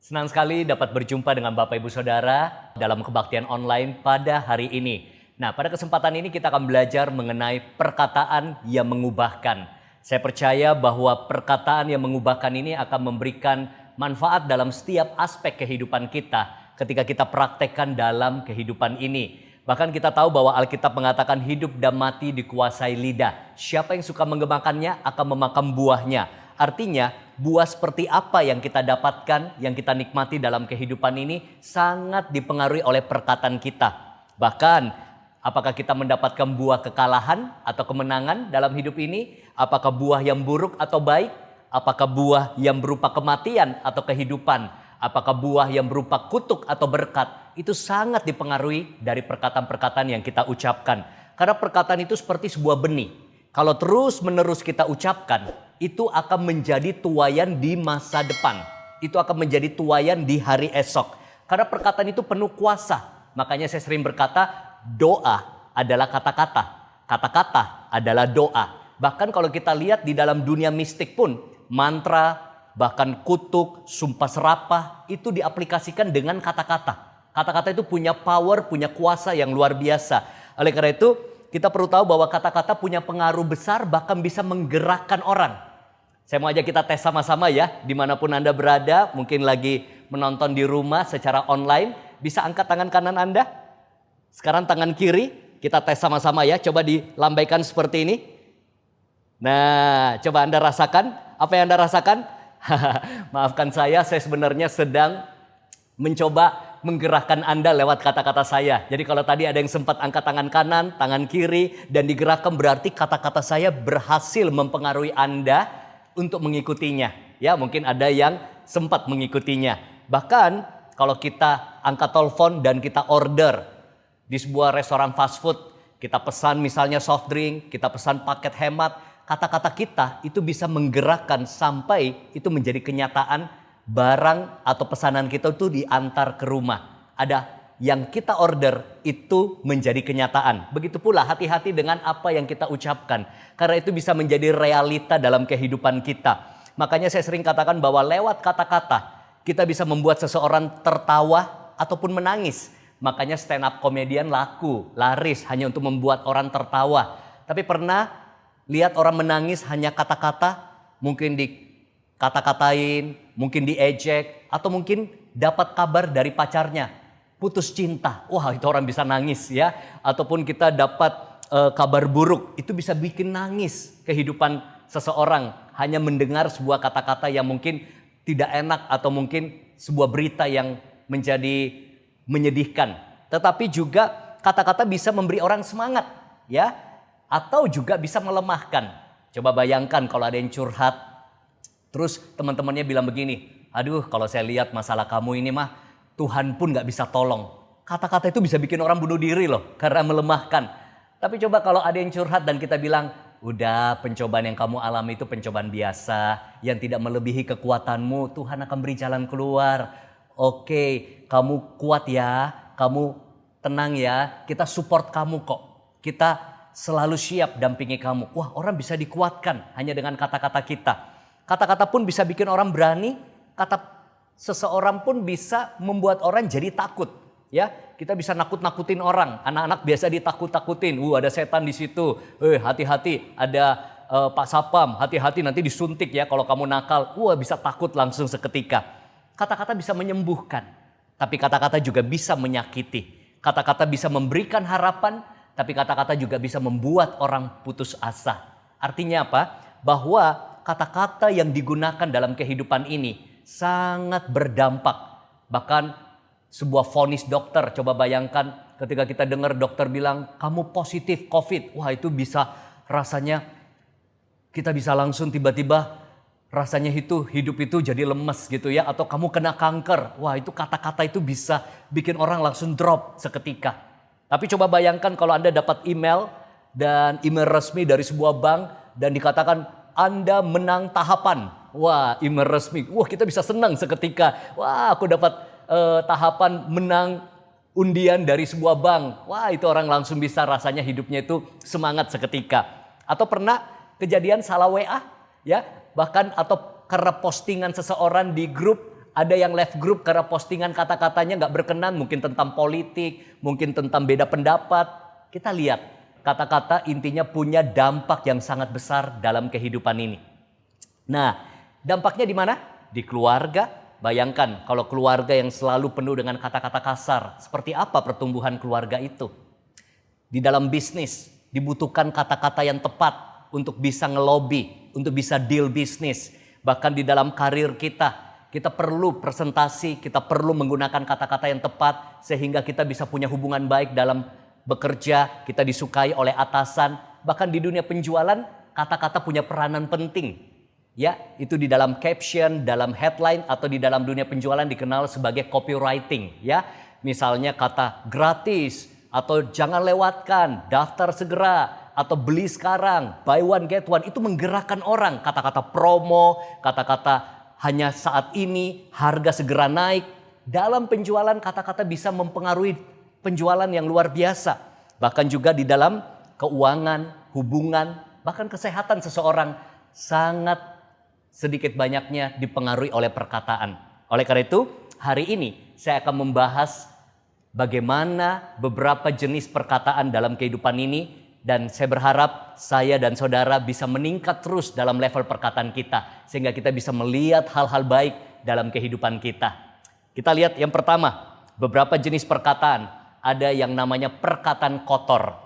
Senang sekali dapat berjumpa dengan Bapak Ibu Saudara dalam kebaktian online pada hari ini. Nah, pada kesempatan ini kita akan belajar mengenai perkataan yang mengubahkan. Saya percaya bahwa perkataan yang mengubahkan ini akan memberikan manfaat dalam setiap aspek kehidupan kita ketika kita praktekkan dalam kehidupan ini. Bahkan kita tahu bahwa Alkitab mengatakan hidup dan mati dikuasai lidah. Siapa yang suka mengemakannya akan memakan buahnya. Artinya buah seperti apa yang kita dapatkan, yang kita nikmati dalam kehidupan ini sangat dipengaruhi oleh perkataan kita. Bahkan apakah kita mendapatkan buah kekalahan atau kemenangan dalam hidup ini? Apakah buah yang buruk atau baik? Apakah buah yang berupa kematian atau kehidupan? Apakah buah yang berupa kutuk atau berkat? Itu sangat dipengaruhi dari perkataan-perkataan yang kita ucapkan. Karena perkataan itu seperti sebuah benih. Kalau terus-menerus kita ucapkan, itu akan menjadi tuayan di masa depan. Itu akan menjadi tuayan di hari esok. Karena perkataan itu penuh kuasa. Makanya saya sering berkata, doa adalah kata-kata. Kata-kata adalah doa. Bahkan kalau kita lihat di dalam dunia mistik pun, mantra, bahkan kutuk, sumpah serapah, itu diaplikasikan dengan kata-kata. Kata-kata itu punya power, punya kuasa yang luar biasa. Oleh karena itu, kita perlu tahu bahwa kata-kata punya pengaruh besar, bahkan bisa menggerakkan orang. Saya mau ajak kita tes sama-sama ya, dimanapun Anda berada, mungkin lagi menonton di rumah secara online, bisa angkat tangan kanan Anda. Sekarang tangan kiri, kita tes sama-sama ya, coba dilambaikan seperti ini. Nah, coba Anda rasakan, apa yang Anda rasakan? Maafkan saya sebenarnya sedang mencoba menggerakkan Anda lewat kata-kata saya. Jadi kalau tadi ada yang sempat angkat tangan kanan, tangan kiri, dan digerakkan berarti kata-kata saya berhasil mempengaruhi Anda untuk mengikutinya. Ya, mungkin ada yang sempat mengikutinya. Bahkan kalau kita angkat telepon dan kita order di sebuah restoran fast food, kita pesan misalnya soft drink, kita pesan paket hemat, kata-kata kita itu bisa menggerakkan sampai itu menjadi kenyataan. Barang atau pesanan kita itu diantar ke rumah. Ada yang kita order itu menjadi kenyataan. Begitu pula hati-hati dengan apa yang kita ucapkan. Karena itu bisa menjadi realita dalam kehidupan kita. Makanya saya sering katakan bahwa lewat kata-kata kita bisa membuat seseorang tertawa ataupun menangis. Makanya stand up komedian laku, laris hanya untuk membuat orang tertawa. Tapi pernah lihat orang menangis hanya kata-kata? Mungkin dikata-katain, mungkin diejek, atau mungkin dapat kabar dari pacarnya, putus cinta. Wah, itu orang bisa nangis ya. Ataupun kita dapat kabar buruk, itu bisa bikin nangis kehidupan seseorang. Hanya mendengar sebuah kata-kata yang mungkin tidak enak atau mungkin sebuah berita yang menjadi menyedihkan. Tetapi juga kata-kata bisa memberi orang semangat ya. Atau juga bisa melemahkan. Coba bayangkan kalau ada yang curhat, terus teman-temannya bilang begini, aduh kalau saya lihat masalah kamu ini mah Tuhan pun gak bisa tolong. Kata-kata itu bisa bikin orang bunuh diri loh karena melemahkan. Tapi coba kalau ada yang curhat dan kita bilang, udah pencobaan yang kamu alami itu pencobaan biasa. Yang tidak melebihi kekuatanmu, Tuhan akan beri jalan keluar. Oke, kamu kuat ya, kamu tenang ya, kita support kamu kok. Kita selalu siap dampingi kamu. Wah, orang bisa dikuatkan hanya dengan kata-kata kita. Kata-kata pun bisa bikin orang berani, kata seseorang pun bisa membuat orang jadi takut. Ya, kita bisa nakut-nakutin orang. Anak-anak biasa ditakut-takutin. Ada setan di situ. Hati-hati, ada Pak Sapam. Hati-hati nanti disuntik ya kalau kamu nakal. Bisa takut langsung seketika. Kata-kata bisa menyembuhkan, tapi kata-kata juga bisa menyakiti. Kata-kata bisa memberikan harapan, tapi kata-kata juga bisa membuat orang putus asa. Artinya apa? Bahwa kata-kata yang digunakan dalam kehidupan ini sangat berdampak. Bahkan sebuah vonis dokter, coba bayangkan ketika kita dengar dokter bilang kamu positif COVID. Wah, itu bisa rasanya kita bisa langsung tiba-tiba rasanya itu hidup itu jadi lemes gitu ya. Atau kamu kena kanker. Wah, itu kata-kata itu bisa bikin orang langsung drop seketika. Tapi coba bayangkan kalau Anda dapat email dan email resmi dari sebuah bank dan dikatakan Anda menang tahapan. Wah, email resmi. Wah, kita bisa senang seketika. Wah, aku dapat tahapan menang undian dari sebuah bank. Wah, itu orang langsung bisa rasanya hidupnya itu semangat seketika. Atau pernah kejadian salah WA ya, bahkan atau karena postingan seseorang di grup Ada yang left group karena postingan kata-katanya nggak berkenan, mungkin tentang politik, mungkin tentang beda pendapat. Kita lihat, kata-kata intinya punya dampak yang sangat besar dalam kehidupan ini. Nah, dampaknya di mana? Di keluarga. Bayangkan kalau keluarga yang selalu penuh dengan kata-kata kasar, seperti apa pertumbuhan keluarga itu? Di dalam bisnis, dibutuhkan kata-kata yang tepat untuk bisa ngelobi, untuk bisa deal bisnis. Bahkan di dalam karir kita perlu presentasi, kita perlu menggunakan kata-kata yang tepat sehingga kita bisa punya hubungan baik dalam bekerja, kita disukai oleh atasan. Bahkan di dunia penjualan, kata-kata punya peranan penting. Ya, itu di dalam caption, dalam headline, atau di dalam dunia penjualan dikenal sebagai copywriting. Ya, misalnya kata gratis, atau jangan lewatkan, daftar segera, atau beli sekarang, buy one get one, itu menggerakkan orang. Kata-kata promo, kata-kata hanya saat ini, harga segera naik. Dalam penjualan kata-kata bisa mempengaruhi penjualan yang luar biasa. Bahkan juga di dalam keuangan, hubungan, bahkan kesehatan seseorang sangat sedikit banyaknya dipengaruhi oleh perkataan. Oleh karena itu, hari ini saya akan membahas bagaimana beberapa jenis perkataan dalam kehidupan ini. Dan saya berharap saya dan saudara bisa meningkat terus dalam level perkataan kita. Sehingga kita bisa melihat hal-hal baik dalam kehidupan kita. Kita lihat yang pertama, beberapa jenis perkataan. Ada yang namanya perkataan kotor.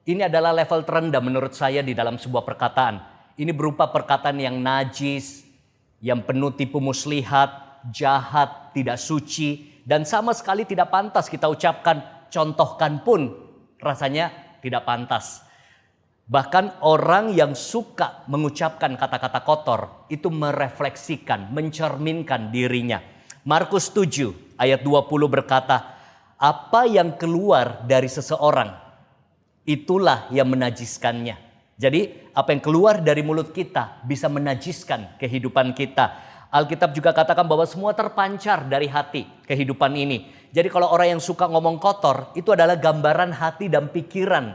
Ini adalah level terendah menurut saya di dalam sebuah perkataan. Ini berupa perkataan yang najis, yang penuh tipu muslihat, jahat, tidak suci. Dan sama sekali tidak pantas kita ucapkan, contohkan pun rasanya tidak pantas. Bahkan orang yang suka mengucapkan kata-kata kotor itu merefleksikan, mencerminkan dirinya. Markus 7 ayat 20 berkata, apa yang keluar dari seseorang itulah yang menajiskannya. Jadi apa yang keluar dari mulut kita bisa menajiskan kehidupan kita. Alkitab juga katakan bahwa semua terpancar dari hati kehidupan ini. Jadi kalau orang yang suka ngomong kotor, itu adalah gambaran hati dan pikiran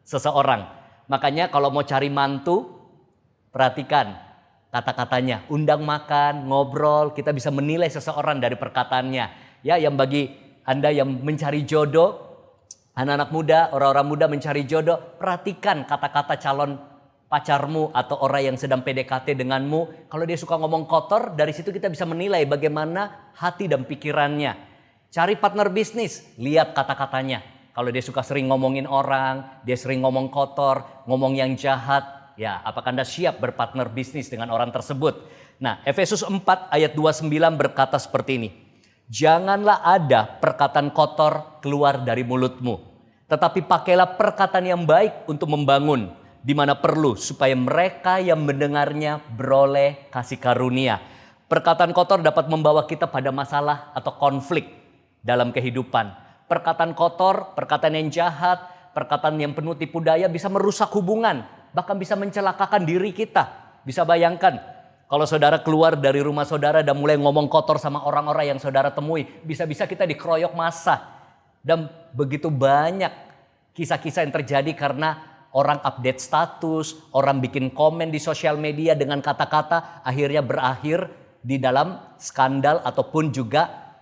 seseorang. Makanya kalau mau cari mantu, perhatikan kata-katanya. Undang makan, ngobrol, kita bisa menilai seseorang dari perkataannya. Ya, yang bagi Anda yang mencari jodoh, anak-anak muda, orang-orang muda mencari jodoh, perhatikan kata-kata calon pacarmu atau orang yang sedang PDKT denganmu. Kalau dia suka ngomong kotor, dari situ kita bisa menilai bagaimana hati dan pikirannya. Cari partner bisnis, lihat kata-katanya. Kalau dia suka sering ngomongin orang, dia sering ngomong kotor, ngomong yang jahat, ya apakah Anda siap berpartner bisnis dengan orang tersebut? Nah, Efesus 4 ayat 29 berkata seperti ini. Janganlah ada perkataan kotor keluar dari mulutmu, tetapi pakailah perkataan yang baik untuk membangun, di mana perlu supaya mereka yang mendengarnya beroleh kasih karunia. Perkataan kotor dapat membawa kita pada masalah atau konflik dalam kehidupan. Perkataan kotor, perkataan yang jahat, perkataan yang penuh tipu daya bisa merusak hubungan, bahkan bisa mencelakakan diri kita. Bisa bayangkan kalau saudara keluar dari rumah saudara dan mulai ngomong kotor sama orang-orang yang saudara temui, bisa-bisa kita dikeroyok massa. Dan begitu banyak kisah-kisah yang terjadi karena orang update status, orang bikin komen di sosial media dengan kata-kata, akhirnya berakhir di dalam skandal ataupun juga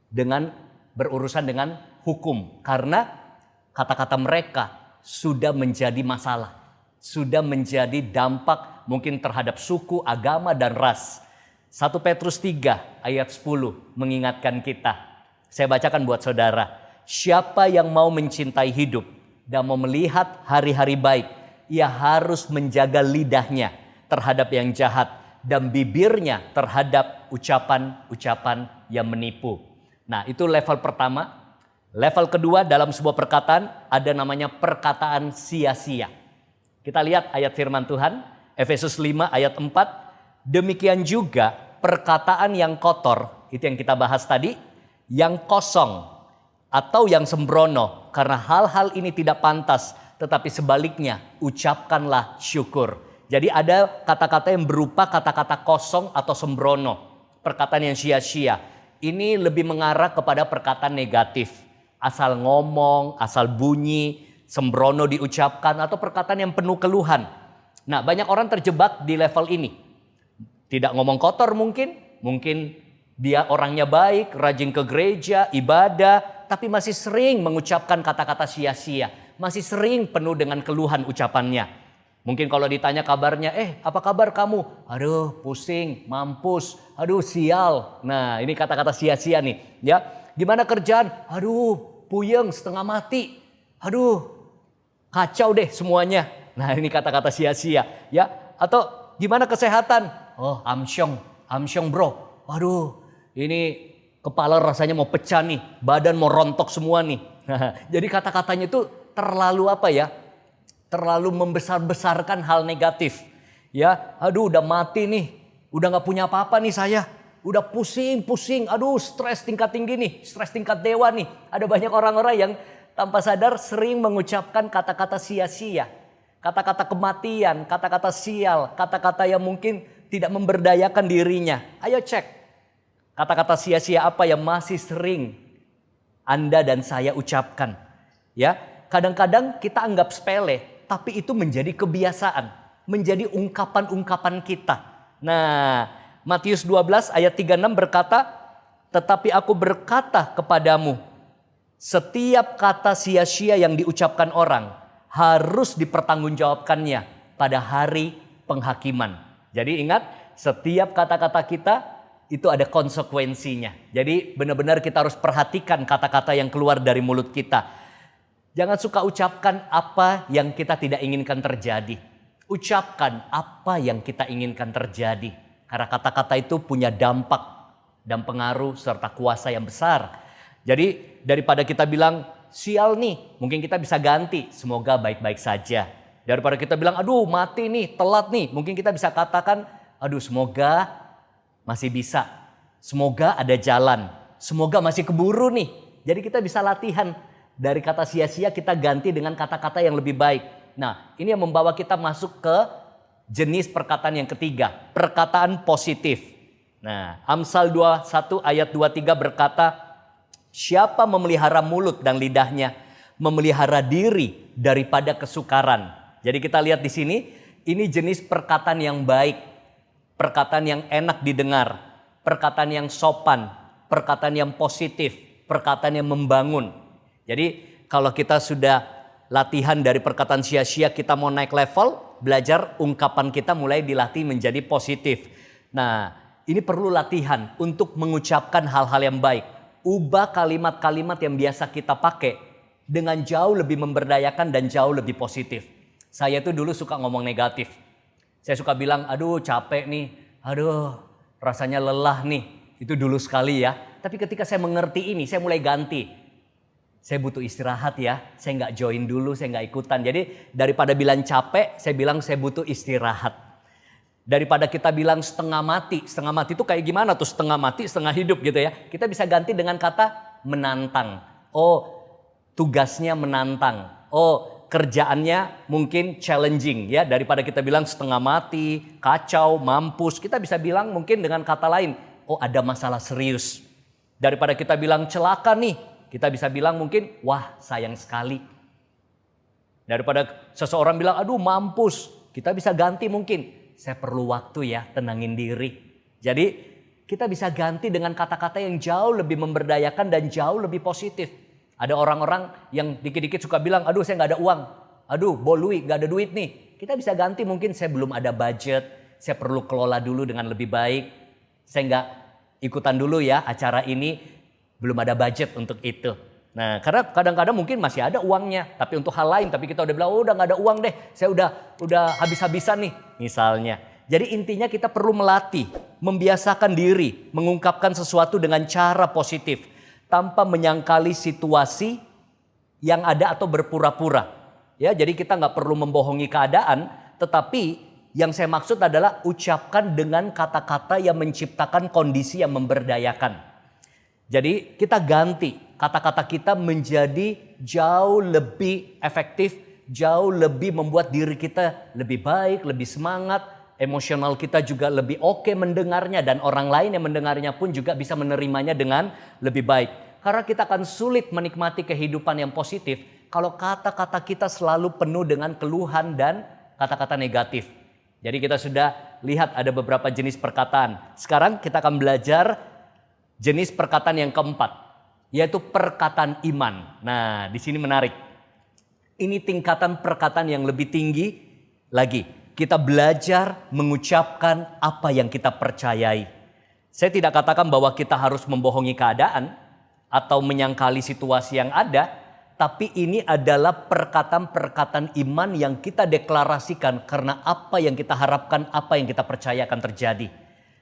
dengan berurusan dengan hukum. Karena kata-kata mereka sudah menjadi masalah, sudah menjadi dampak mungkin terhadap suku, agama, dan ras. 1 Petrus 3 ayat 10 mengingatkan kita. Saya bacakan buat saudara. Siapa yang mau mencintai hidup dan mau melihat hari-hari baik, ia harus menjaga lidahnya terhadap yang jahat dan bibirnya terhadap ucapan-ucapan yang menipu. Nah, itu level pertama. Level kedua dalam sebuah perkataan ada namanya perkataan sia-sia. Kita lihat ayat firman Tuhan, Efesus 5 ayat 4. Demikian juga perkataan yang kotor, itu yang kita bahas tadi, yang kosong atau yang sembrono, karena hal-hal ini tidak pantas, tetapi sebaliknya ucapkanlah syukur. Jadi ada kata-kata yang berupa kata-kata kosong atau sembrono, perkataan yang sia-sia. Ini lebih mengarah kepada perkataan negatif. Asal ngomong, asal bunyi, sembrono diucapkan, atau perkataan yang penuh keluhan. Nah, banyak orang terjebak di level ini. Tidak ngomong kotor mungkin Dia orangnya baik, rajin ke gereja, ibadah, tapi masih sering mengucapkan kata-kata sia-sia. Masih sering penuh dengan keluhan ucapannya. Mungkin kalau ditanya kabarnya, apa kabar kamu? Aduh pusing, mampus, aduh sial. Nah ini kata-kata sia-sia nih. Ya, gimana kerjaan? Aduh puyeng, setengah mati. Aduh kacau deh semuanya. Nah ini kata-kata sia-sia. Ya, atau gimana kesehatan? Oh amsyong bro. Aduh ini kepala rasanya mau pecah nih, badan mau rontok semua nih. Jadi kata-katanya itu terlalu apa ya? Terlalu membesar-besarkan hal negatif. Ya, aduh udah mati nih, udah nggak punya apa-apa nih saya. Udah pusing, aduh stres tingkat tinggi nih, stres tingkat dewa nih. Ada banyak orang-orang yang tanpa sadar sering mengucapkan kata-kata sia-sia. Kata-kata kematian, kata-kata sial, kata-kata yang mungkin tidak memberdayakan dirinya. Ayo cek. Kata-kata sia-sia apa yang masih sering Anda dan saya ucapkan? Ya, kadang-kadang kita anggap sepele, tapi itu menjadi kebiasaan, menjadi ungkapan-ungkapan kita. Nah, Matius 12 ayat 36 berkata, "Tetapi aku berkata kepadamu, setiap kata sia-sia yang diucapkan orang harus dipertanggungjawabkannya pada hari penghakiman." Jadi ingat, setiap kata-kata kita itu ada konsekuensinya. Jadi benar-benar kita harus perhatikan kata-kata yang keluar dari mulut kita. Jangan suka ucapkan apa yang kita tidak inginkan terjadi. Ucapkan apa yang kita inginkan terjadi. Karena kata-kata itu punya dampak dan pengaruh serta kuasa yang besar. Jadi daripada kita bilang sial nih, mungkin kita bisa ganti semoga baik-baik saja. Daripada kita bilang aduh mati nih, telat nih, mungkin kita bisa katakan aduh semoga masih bisa. Semoga ada jalan. Semoga masih keburu nih. Jadi kita bisa latihan. Dari kata sia-sia kita ganti dengan kata-kata yang lebih baik. Nah ini yang membawa kita masuk ke jenis perkataan yang ketiga. Perkataan positif. Nah Amsal 21 ayat 23 berkata, siapa memelihara mulut dan lidahnya, memelihara diri daripada kesukaran. Jadi kita lihat di sini, ini jenis perkataan yang baik. Perkataan yang enak didengar, perkataan yang sopan, perkataan yang positif, perkataan yang membangun. Jadi kalau kita sudah latihan dari perkataan sia-sia, kita mau naik level, belajar ungkapan kita mulai dilatih menjadi positif. Nah ini perlu latihan untuk mengucapkan hal-hal yang baik. Ubah kalimat-kalimat yang biasa kita pakai dengan jauh lebih memberdayakan dan jauh lebih positif. Saya tuh dulu suka ngomong negatif. Saya suka bilang, aduh capek nih, aduh rasanya lelah nih. Itu dulu sekali ya. Tapi ketika saya mengerti ini, saya mulai ganti. Saya butuh istirahat ya, saya nggak join dulu, saya nggak ikutan. Jadi daripada bilang capek, saya bilang saya butuh istirahat. Daripada kita bilang setengah mati itu kayak gimana tuh setengah mati, setengah hidup gitu ya. Kita bisa ganti dengan kata menantang. Oh tugasnya menantang. Oh kerjaannya mungkin challenging ya, daripada kita bilang setengah mati, kacau, mampus, kita bisa bilang mungkin dengan kata lain, oh ada masalah serius. Daripada kita bilang celaka nih, kita bisa bilang mungkin wah sayang sekali. Daripada seseorang bilang aduh mampus, kita bisa ganti mungkin saya perlu waktu ya tenangin diri. Jadi kita bisa ganti dengan kata-kata yang jauh lebih memberdayakan dan jauh lebih positif. Ada orang-orang yang dikit-dikit suka bilang, aduh saya gak ada uang. Aduh bolui gak ada duit nih. Kita bisa ganti mungkin saya belum ada budget. Saya perlu kelola dulu dengan lebih baik. Saya gak ikutan dulu ya acara ini. Belum ada budget untuk itu. Nah karena kadang-kadang mungkin masih ada uangnya. Tapi untuk hal lain. Tapi kita udah bilang, oh udah gak ada uang deh. Saya udah habis-habisan nih misalnya. Jadi intinya kita perlu melatih. Membiasakan diri. Mengungkapkan sesuatu dengan cara positif. Tanpa menyangkali situasi yang ada atau berpura-pura. Ya, jadi kita nggak perlu membohongi keadaan, tetapi yang saya maksud adalah ucapkan dengan kata-kata yang menciptakan kondisi yang memberdayakan. Jadi kita ganti kata-kata kita menjadi jauh lebih efektif, jauh lebih membuat diri kita lebih baik, lebih semangat, emosional kita juga lebih oke mendengarnya dan orang lain yang mendengarnya pun juga bisa menerimanya dengan lebih baik. Karena kita akan sulit menikmati kehidupan yang positif kalau kata-kata kita selalu penuh dengan keluhan dan kata-kata negatif. Jadi kita sudah lihat ada beberapa jenis perkataan. Sekarang kita akan belajar jenis perkataan yang keempat, yaitu perkataan iman. Nah, di sini menarik. Ini tingkatan perkataan yang lebih tinggi lagi. Kita belajar mengucapkan apa yang kita percayai. Saya tidak katakan bahwa kita harus membohongi keadaan atau menyangkali situasi yang ada, tapi ini adalah perkataan-perkataan iman yang kita deklarasikan karena apa yang kita harapkan, apa yang kita percaya akan terjadi.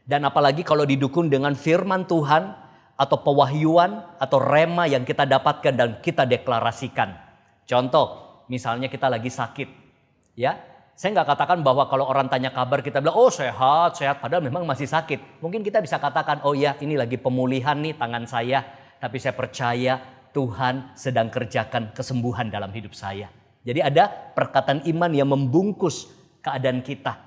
Dan apalagi kalau didukung dengan firman Tuhan atau pewahyuan atau rema yang kita dapatkan dan kita deklarasikan. Contoh, misalnya kita lagi sakit, ya. Saya nggak katakan bahwa kalau orang tanya kabar kita bilang, oh sehat, padahal memang masih sakit. Mungkin kita bisa katakan, oh ya ini lagi pemulihan nih tangan saya. Tapi saya percaya Tuhan sedang kerjakan kesembuhan dalam hidup saya. Jadi ada perkataan iman yang membungkus keadaan kita.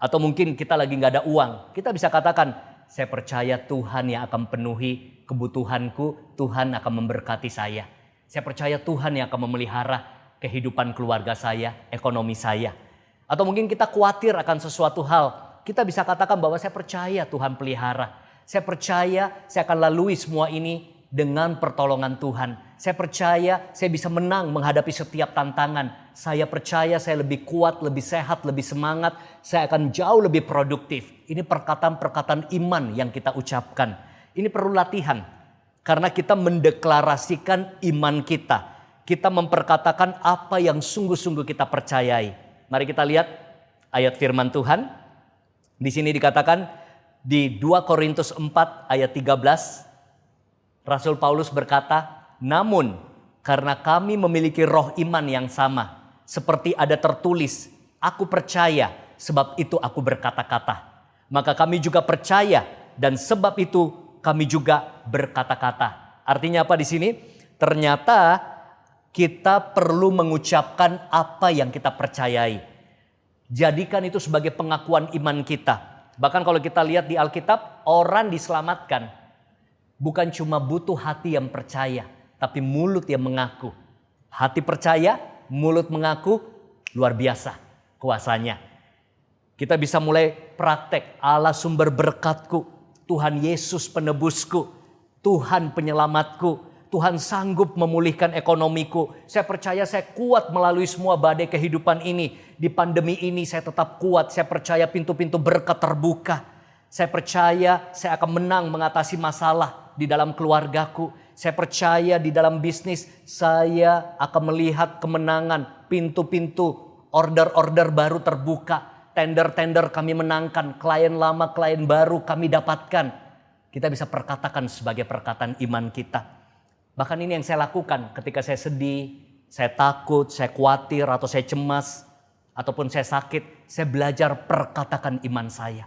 Atau mungkin kita lagi nggak ada uang. Kita bisa katakan, saya percaya Tuhan yang akan penuhi kebutuhanku. Tuhan akan memberkati saya. Saya percaya Tuhan yang akan memelihara kehidupan keluarga saya, ekonomi saya. Atau mungkin kita khawatir akan sesuatu hal. Kita bisa katakan bahwa saya percaya Tuhan pelihara. Saya percaya saya akan lalui semua ini dengan pertolongan Tuhan. Saya percaya saya bisa menang menghadapi setiap tantangan. Saya percaya saya lebih kuat, lebih sehat, lebih semangat. Saya akan jauh lebih produktif. Ini perkataan-perkataan iman yang kita ucapkan. Ini perlu latihan. Karena kita mendeklarasikan iman kita. Kita memperkatakan apa yang sungguh-sungguh kita percayai. Mari kita lihat ayat firman Tuhan. Di sini dikatakan di 2 Korintus 4 ayat 13. Rasul Paulus berkata, namun karena kami memiliki roh iman yang sama. Seperti ada tertulis, aku percaya sebab itu aku berkata-kata. Maka kami juga percaya dan sebab itu kami juga berkata-kata. Artinya apa di sini? Ternyata kita perlu mengucapkan apa yang kita percayai. Jadikan itu sebagai pengakuan iman kita. Bahkan kalau kita lihat di Alkitab, orang diselamatkan. Bukan cuma butuh hati yang percaya, tapi mulut yang mengaku. Hati percaya, mulut mengaku, luar biasa kuasanya. Kita bisa mulai praktek, Allah sumber berkatku, Tuhan Yesus penebusku, Tuhan penyelamatku, Tuhan sanggup memulihkan ekonomiku. Saya percaya saya kuat melalui semua badai kehidupan ini. Di pandemi ini saya tetap kuat. Saya percaya pintu-pintu berkat terbuka. Saya percaya saya akan menang mengatasi masalah di dalam keluargaku. Saya percaya di dalam bisnis saya akan melihat kemenangan. Pintu-pintu order-order baru terbuka. Tender-tender kami menangkan. Klien lama, klien baru kami dapatkan. Kita bisa perkatakan sebagai perkataan iman kita. Bahkan ini yang saya lakukan ketika saya sedih, saya takut, saya khawatir atau saya cemas. Ataupun saya sakit, saya belajar perkatakan iman saya.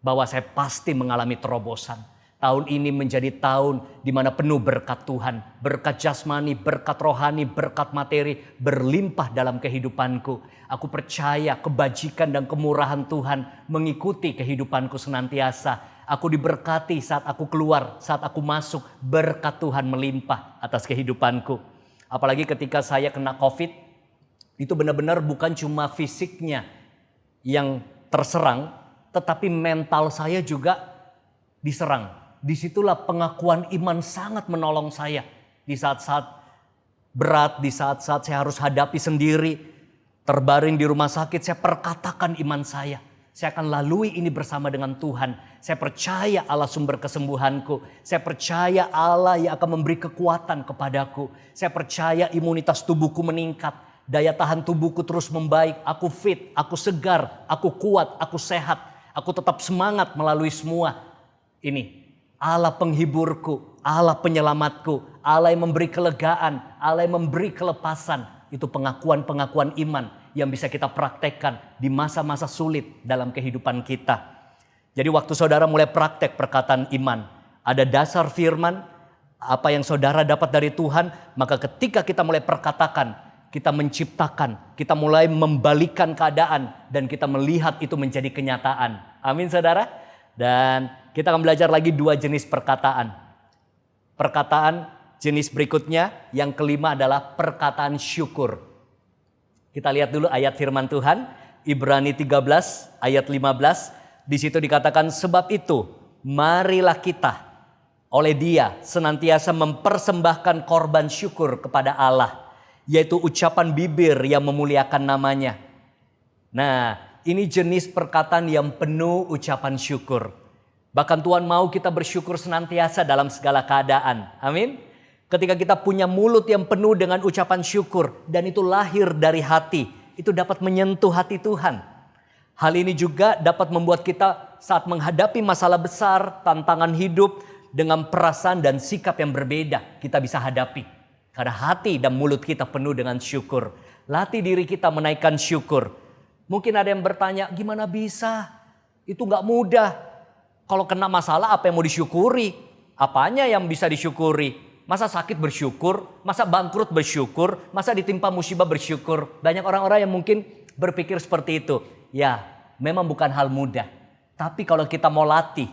Bahwa saya pasti mengalami terobosan. Tahun ini menjadi tahun di mana penuh berkat Tuhan. Berkat jasmani, berkat rohani, berkat materi berlimpah dalam kehidupanku. Aku percaya kebajikan dan kemurahan Tuhan mengikuti kehidupanku senantiasa. Aku diberkati saat aku keluar, saat aku masuk, berkat Tuhan melimpah atas kehidupanku. Apalagi ketika saya kena COVID, itu benar-benar bukan cuma fisiknya yang terserang, tetapi mental saya juga diserang. Disitulah pengakuan iman sangat menolong saya. Di saat-saat berat, di saat-saat saya harus hadapi sendiri, terbaring di rumah sakit, saya perkatakan iman saya. Saya akan lalui ini bersama dengan Tuhan. Saya percaya Allah sumber kesembuhanku. Saya percaya Allah yang akan memberi kekuatan kepadaku. Saya percaya imunitas tubuhku meningkat. Daya tahan tubuhku terus membaik. Aku fit, aku segar, aku kuat, aku sehat. Aku tetap semangat melalui semua ini. Allah penghiburku, Allah penyelamatku, Allah yang memberi kelegaan, Allah yang memberi kelepasan. Itu pengakuan-pengakuan iman yang bisa kita praktekkan di masa-masa sulit dalam kehidupan kita. Jadi waktu saudara mulai praktek perkataan iman, ada dasar firman, apa yang saudara dapat dari Tuhan, maka ketika kita mulai perkatakan, kita menciptakan, kita mulai membalikan keadaan, dan kita melihat itu menjadi kenyataan. Amin saudara. Dan kita akan belajar lagi 2 jenis perkataan. Perkataan jenis berikutnya, yang kelima adalah perkataan syukur. Kita lihat dulu ayat firman Tuhan, Ibrani 13 ayat 15. Di situ dikatakan, sebab itu marilah kita oleh dia senantiasa mempersembahkan korban syukur kepada Allah, yaitu ucapan bibir yang memuliakan namanya. Nah, ini jenis perkataan yang penuh ucapan syukur. Bahkan Tuhan mau kita bersyukur senantiasa dalam segala keadaan. Amin. Ketika kita punya mulut yang penuh dengan ucapan syukur dan itu lahir dari hati, itu dapat menyentuh hati Tuhan. Hal ini juga dapat membuat kita saat menghadapi masalah besar, tantangan hidup, dengan perasaan dan sikap yang berbeda kita bisa hadapi. Karena hati dan mulut kita penuh dengan syukur. Latih diri kita menaikkan syukur. Mungkin ada yang bertanya, gimana bisa? Itu gak mudah. Kalau kena masalah apa yang mau disyukuri? Apanya yang bisa disyukuri? Masa sakit bersyukur? Masa bangkrut bersyukur? Masa ditimpa musibah bersyukur? Banyak orang-orang yang mungkin berpikir seperti itu. Ya, memang bukan hal mudah. Tapi kalau kita mau latih,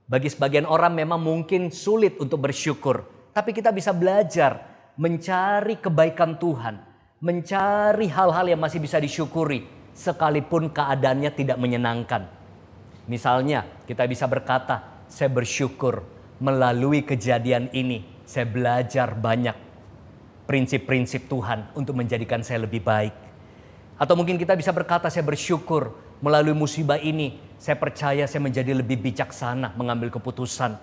bagi sebagian orang memang mungkin sulit untuk bersyukur. Tapi kita bisa belajar mencari kebaikan Tuhan. Mencari hal-hal yang masih bisa disyukuri. Sekalipun keadaannya tidak menyenangkan. Misalnya kita bisa berkata, saya bersyukur melalui kejadian ini. Saya belajar banyak prinsip-prinsip Tuhan untuk menjadikan saya lebih baik. Atau mungkin kita bisa berkata, saya bersyukur melalui musibah ini. Saya percaya saya menjadi lebih bijaksana mengambil keputusan.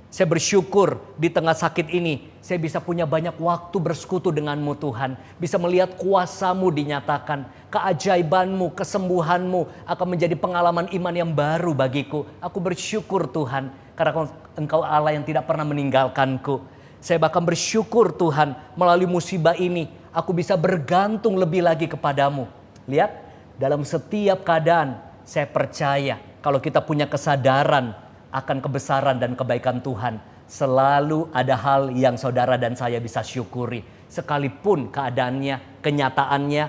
Saya bersyukur di tengah sakit ini. Saya bisa punya banyak waktu bersekutu denganmu Tuhan. Bisa melihat kuasa-Mu dinyatakan. Keajaiban-Mu, kesembuhan-Mu akan menjadi pengalaman iman yang baru bagiku. Aku bersyukur Tuhan. Karena Engkau Allah yang tidak pernah meninggalkanku. Saya bahkan bersyukur Tuhan melalui musibah ini. Aku bisa bergantung lebih lagi kepadamu. Lihat, dalam setiap keadaan saya percaya kalau kita punya kesadaran akan kebesaran dan kebaikan Tuhan, selalu ada hal yang saudara dan saya bisa syukuri. Sekalipun keadaannya, kenyataannya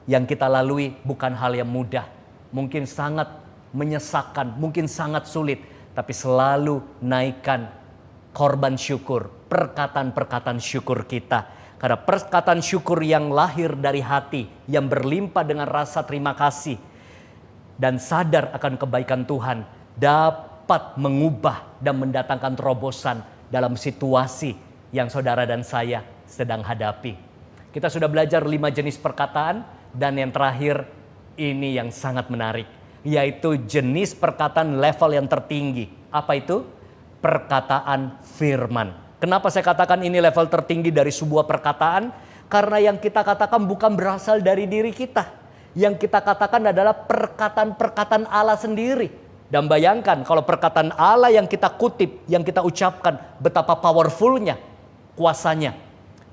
yang kita lalui bukan hal yang mudah. Mungkin sangat menyesakkan, mungkin sangat sulit. Tapi selalu naikkan korban syukur, perkataan-perkataan syukur kita. Karena perkataan syukur yang lahir dari hati, yang berlimpah dengan rasa terima kasih dan sadar akan kebaikan Tuhan, dapat mengubah dan mendatangkan terobosan dalam situasi yang saudara dan saya sedang hadapi. Kita sudah belajar 5 jenis perkataan dan yang terakhir ini yang sangat menarik, yaitu jenis perkataan level yang tertinggi. Apa itu? Perkataan firman. Kenapa saya katakan ini level tertinggi dari sebuah perkataan? Karena yang kita katakan bukan berasal dari diri kita. Yang kita katakan adalah perkataan-perkataan Allah sendiri. Dan bayangkan kalau perkataan Allah yang kita kutip, yang kita ucapkan, betapa powerfulnya, kuasanya.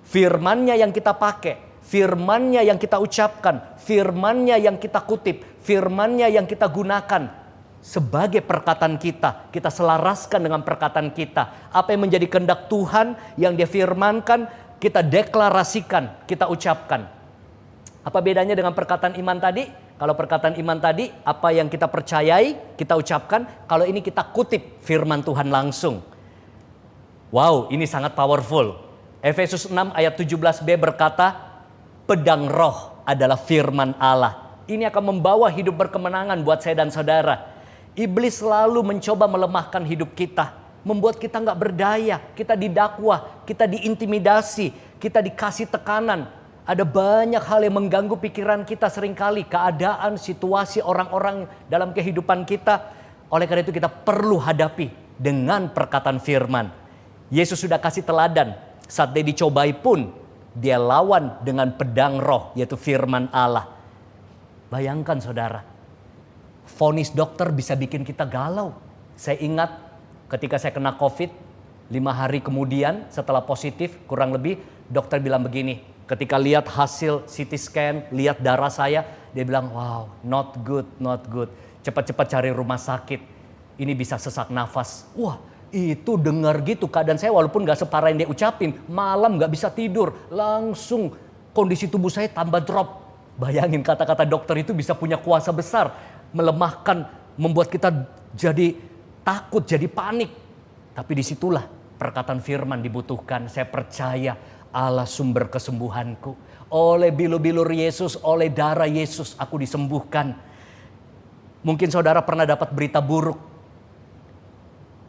Firman-Nya yang kita pakai, firman-Nya yang kita ucapkan, firman-Nya yang kita kutip, firman-Nya yang kita gunakan. Sebagai perkataan kita selaraskan dengan perkataan kita. Apa yang menjadi kehendak Tuhan yang Dia firmankan, kita deklarasikan, kita ucapkan. Apa bedanya dengan perkataan iman tadi? Kalau perkataan iman tadi, apa yang kita percayai, kita ucapkan. Kalau ini kita kutip firman Tuhan langsung. Wow, ini sangat powerful. Efesus 6 ayat 17b berkata, pedang roh adalah firman Allah. Ini akan membawa hidup berkemenangan buat saya dan saudara. Iblis selalu mencoba melemahkan hidup kita. Membuat kita gak berdaya. Kita didakwa, kita diintimidasi, kita dikasih tekanan. Ada banyak hal yang mengganggu pikiran kita seringkali. Keadaan, situasi orang-orang dalam kehidupan kita. Oleh karena itu kita perlu hadapi dengan perkataan firman. Yesus sudah kasih teladan. Saat Dia dicobai pun, Dia lawan dengan pedang roh, yaitu firman Allah. Bayangkan saudara. Vonis dokter bisa bikin kita galau. Saya ingat ketika saya kena COVID, 5 hari kemudian setelah positif kurang lebih, dokter bilang begini. Ketika lihat hasil CT scan, lihat darah saya, dia bilang, wow, not good, not good. Cepat-cepat cari rumah sakit. Ini bisa sesak nafas. Wah, itu dengar gitu keadaan saya walaupun gak separah yang dia ucapin. Malam gak bisa tidur, langsung kondisi tubuh saya tambah drop. Bayangin kata-kata dokter itu bisa punya kuasa besar. Melemahkan, membuat kita jadi takut, jadi panik. Tapi disitulah perkataan firman dibutuhkan. Saya percaya Allah sumber kesembuhanku. Oleh bilur-bilur Yesus, oleh darah Yesus aku disembuhkan. Mungkin saudara pernah dapat berita buruk.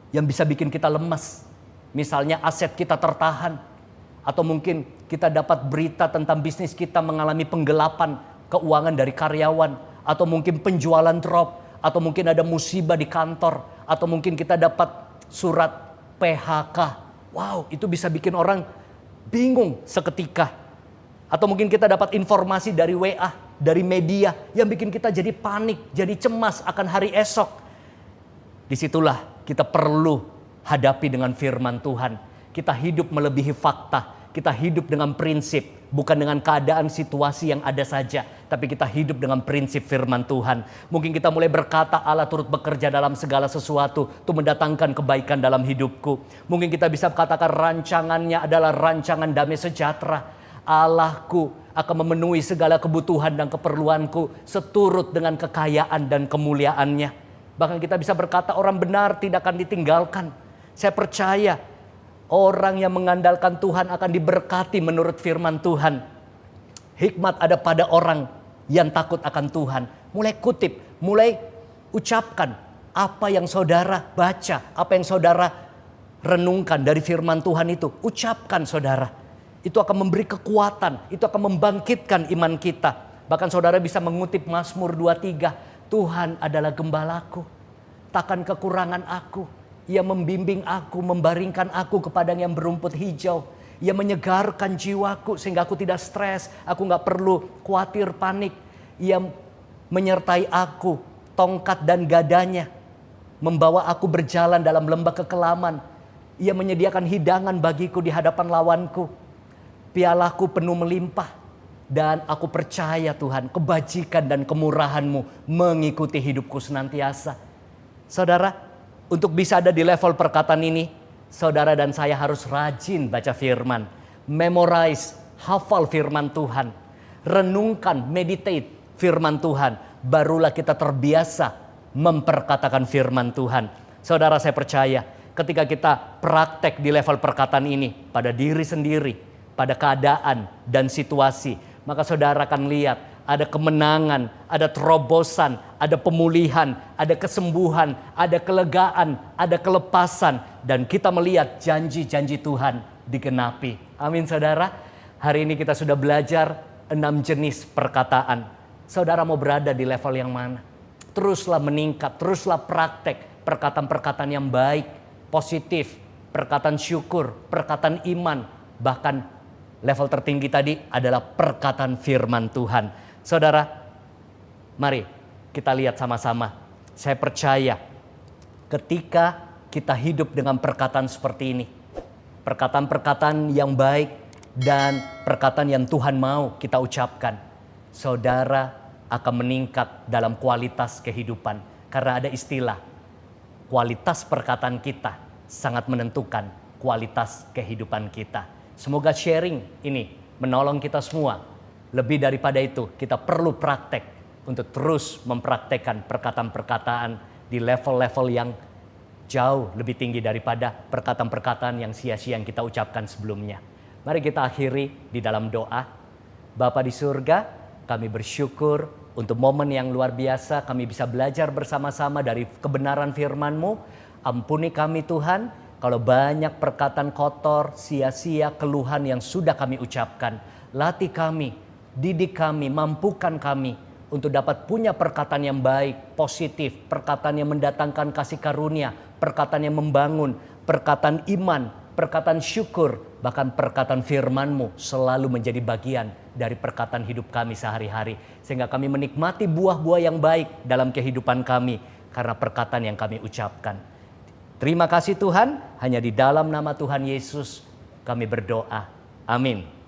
yang bisa bikin kita lemas. Misalnya aset kita tertahan, atau mungkin kita dapat berita tentang bisnis kita mengalami penggelapan keuangan dari karyawan, atau mungkin penjualan drop, atau mungkin ada musibah di kantor, atau mungkin kita dapat surat PHK. Wow, itu bisa bikin orang bingung seketika. Atau mungkin kita dapat informasi dari WA, dari media yang bikin kita jadi panik, jadi cemas akan hari esok. Disitulah kita perlu hadapi dengan firman Tuhan. Kita hidup melebihi fakta, kita hidup dengan prinsip, bukan dengan keadaan situasi yang ada saja, tapi kita hidup dengan prinsip firman Tuhan. Mungkin kita mulai berkata, Allah turut bekerja dalam segala sesuatu untuk mendatangkan kebaikan dalam hidupku. Mungkin kita bisa katakan rancangannya adalah rancangan damai sejahtera. Allahku akan memenuhi segala kebutuhan dan keperluanku seturut dengan kekayaan dan kemuliaannya. Bahkan kita bisa berkata orang benar tidak akan ditinggalkan. Saya percaya orang yang mengandalkan Tuhan akan diberkati menurut firman Tuhan. Hikmat ada pada orang yang takut akan Tuhan. Mulai kutip, mulai ucapkan apa yang saudara baca, apa yang saudara renungkan dari firman Tuhan itu. Ucapkan saudara. Itu akan memberi kekuatan, itu akan membangkitkan iman kita. Bahkan saudara bisa mengutip Mazmur 23. Tuhan adalah gembalaku, takkan kekurangan aku. Ia membimbing aku, membaringkan aku ke padang yang berumput hijau. Ia menyegarkan jiwaku sehingga aku tidak stres. Aku gak perlu khawatir, panik. Ia menyertai aku, tongkat dan gadanya. Membawa aku berjalan dalam lembah kekelaman. Ia menyediakan hidangan bagiku di hadapan lawanku. Pialaku penuh melimpah. Dan aku percaya Tuhan, kebajikan dan kemurahan-Mu mengikuti hidupku senantiasa. Saudara, untuk bisa ada di level perkataan ini, saudara dan saya harus rajin baca firman. Memorize, hafal firman Tuhan. Renungkan, meditate firman Tuhan. Barulah kita terbiasa memperkatakan firman Tuhan. Saudara, saya percaya ketika kita praktek di level perkataan ini pada diri sendiri, pada keadaan dan situasi, maka saudara akan lihat ada kemenangan, ada terobosan, ada pemulihan, ada kesembuhan, ada kelegaan, ada kelepasan. Dan kita melihat janji-janji Tuhan digenapi. Amin saudara. Hari ini kita sudah belajar 6 jenis perkataan. Saudara mau berada di level yang mana? Teruslah meningkat, teruslah praktek perkataan-perkataan yang baik, positif, perkataan syukur, perkataan iman, bahkan level tertinggi tadi adalah perkataan firman Tuhan. Saudara, mari kita lihat sama-sama. Saya percaya ketika kita hidup dengan perkataan seperti ini, perkataan-perkataan yang baik dan perkataan yang Tuhan mau kita ucapkan, saudara akan meningkat dalam kualitas kehidupan. Karena ada istilah, kualitas perkataan kita sangat menentukan kualitas kehidupan kita. Semoga sharing ini menolong kita semua. Lebih daripada itu, kita perlu praktek untuk terus mempraktekkan perkataan-perkataan di level-level yang jauh lebih tinggi daripada perkataan-perkataan yang sia-sia yang kita ucapkan sebelumnya. Mari kita akhiri di dalam doa. Bapa di surga, kami bersyukur untuk momen yang luar biasa. Kami bisa belajar bersama-sama dari kebenaran firman-Mu. Ampuni kami Tuhan, kalau banyak perkataan kotor, sia-sia, keluhan yang sudah kami ucapkan. Latih kami, didik kami, mampukan kami untuk dapat punya perkataan yang baik, positif, perkataan yang mendatangkan kasih karunia, perkataan yang membangun, perkataan iman, perkataan syukur, bahkan perkataan firman-Mu selalu menjadi bagian dari perkataan hidup kami sehari-hari. Sehingga kami menikmati buah-buah yang baik dalam kehidupan kami karena perkataan yang kami ucapkan. Terima kasih Tuhan, hanya di dalam nama Tuhan Yesus kami berdoa. Amin.